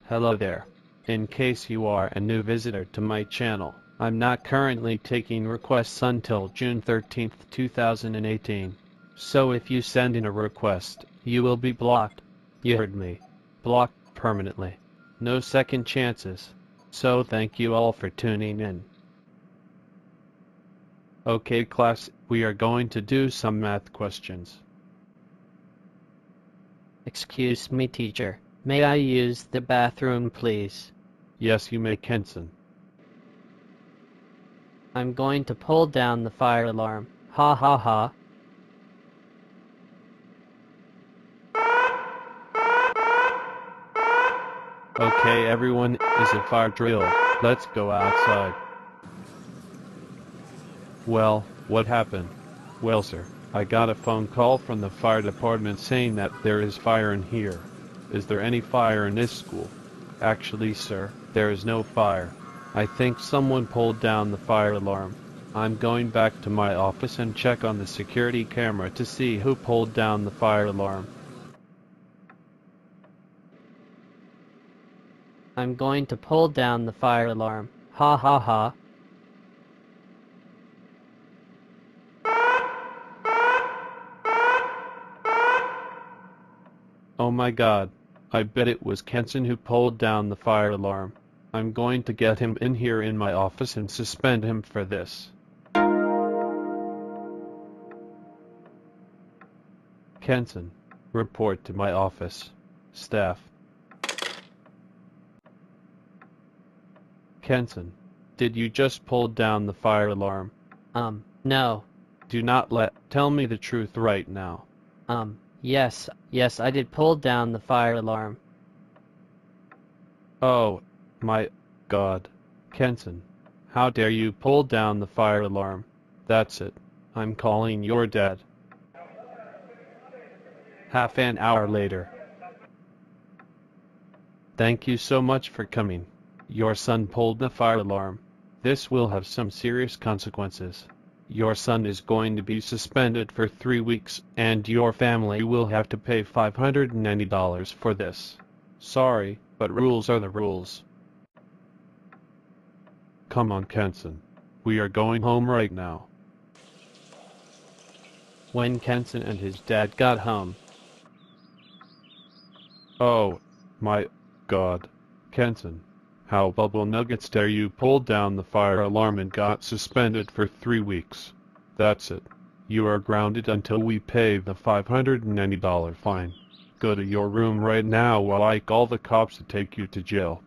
Hello there. In case you are a new visitor to my channel, I'm not currently taking requests until June 13th, 2018. So if you send in a request, you will be blocked. You heard me. Blocked permanently. No second chances. So thank you all for tuning in. Okay class, we are going to do some math questions. Excuse me, teacher. May I use the bathroom, please? Yes, you may, Kenson. I'm going to pull down the fire alarm. Ha ha ha. Okay, everyone, is a fire drill. Let's go outside. Well, what happened? Well, sir, I got a phone call from the fire department saying that there is fire in here. Is there any fire in this school? Actually, sir, there is no fire. I think someone pulled down the fire alarm. I'm going back to my office and check on the security camera to see who pulled down the fire alarm. I'm going to pull down the fire alarm. Ha ha ha. Oh my God. I bet it was Kenson who pulled down the fire alarm. I'm going to get him in here in my office and suspend him for this. Kenson, report to my office. Staff. Kenson, did you just pull down the fire alarm? No. Do not tell me the truth right now. Yes, I did pull down the fire alarm. Oh, my God. Kenson, how dare you pull down the fire alarm? That's it. I'm calling your dad. Half an hour later. Thank you so much for coming. Your son pulled the fire alarm. This will have some serious consequences. Your son is going to be suspended for 3 weeks, and your family will have to pay $590 for this. Sorry, but rules are the rules. Come on, Kenson. We are going home right now. When Kenson and his dad got home. Oh, my God. Kenson, how bubble nuggets dare you pull down the fire alarm and got suspended for 3 weeks. That's it. You are grounded until we pay the $590 fine. Go to your room right now while I call the cops to take you to jail.